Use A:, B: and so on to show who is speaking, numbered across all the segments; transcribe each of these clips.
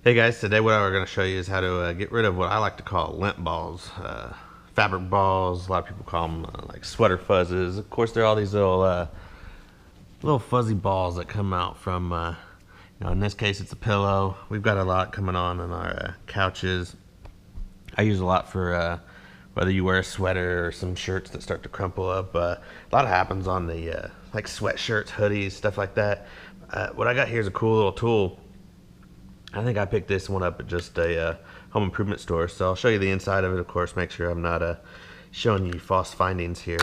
A: Hey guys, today what we're going to show you is how to get rid of what I like to call lint balls, fabric balls. A lot of people call them like sweater fuzzes. Of course, there are all these little fuzzy balls that come out from, in this case it's a pillow. We've got a lot coming on our couches. I use a lot for whether you wear a sweater or some shirts that start to crumple up. A lot happens on the like sweatshirts, hoodies, stuff like that. What I got here is a cool little tool. I think I picked this one up at just a home improvement store, so I'll show you the inside of it. Of course, make sure I'm not showing you false findings here.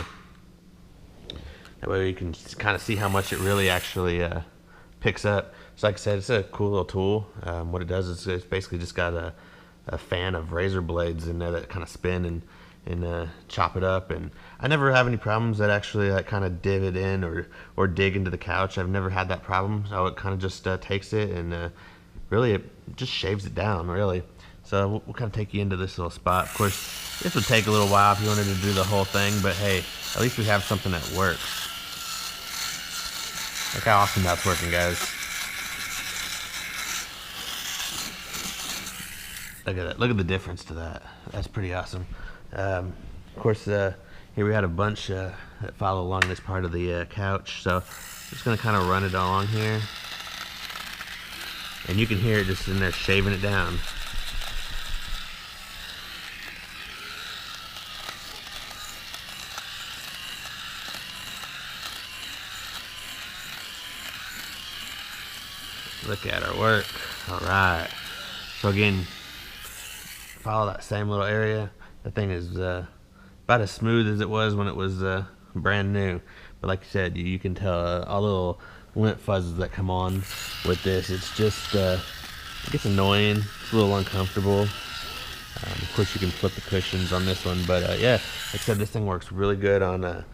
A: That way you can kind of see how much it really actually picks up. So like I said, it's a cool little tool. What it does is it's basically just got a fan of razor blades in there that kind of spin and chop it up. And I never have any problems that actually like kind of divot in or dig into the couch. I've never had that problem. So it kind of just takes it and really it just shaves it down, really. So we'll kind of take you into this little spot. Of course, this would take a little while if you wanted to do the whole thing, but hey, at least we have something that works. Look how awesome that's working, guys. Look at that. Look at the difference to that. That's pretty awesome. Of course, here we had a bunch that follow along this part of the couch, so I'm just going to kind of run it along here. And you can hear it just in there shaving it down. Look at our work. Alright. So again, follow that same little area. The thing is about as smooth as it was when it was brand new. But like you said, you can tell all the little lint fuzzes that come on with this. It's just it gets annoying. It's a little uncomfortable. Of course, you can flip the cushions on this one, but yeah, like I said, this thing works really good on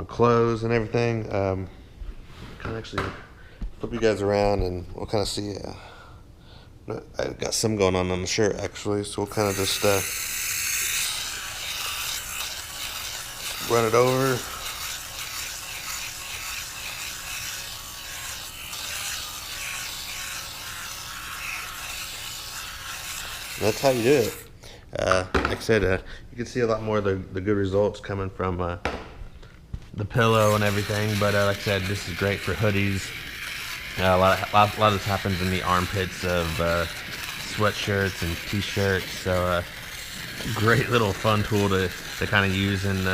A: clothes and everything. Kind of actually flip you guys around, and we'll kind of see. I got some going on the shirt actually, so we'll kind of just run it over. That's how you do it. Like I said, you can see a lot more of the good results coming from the pillow and everything. But like I said, this is great for hoodies. A lot of this happens in the armpits of sweatshirts and t-shirts. So great little fun tool to kind of use and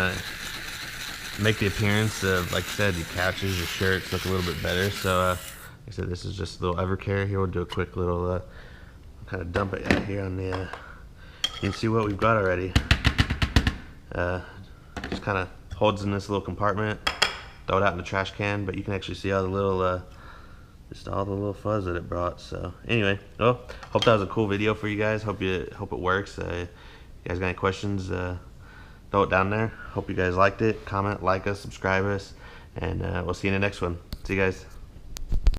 A: make the appearance of, like I said, your couches, your shirts look a little bit better. So like I said, this is just a little Evercare. Here we'll do a quick little kind of dump it out here on the you can see what we've got already. Just kind of holds in this little compartment, throw it out in the trash can, but you can actually see all the little just all the little fuzz that it brought. So anyway, well, hope that was a cool video for you guys. Hope it works. You guys got any questions, throw it down there. Hope you guys liked it. Comment, like us, subscribe us, and we'll see you in the next one. See you guys.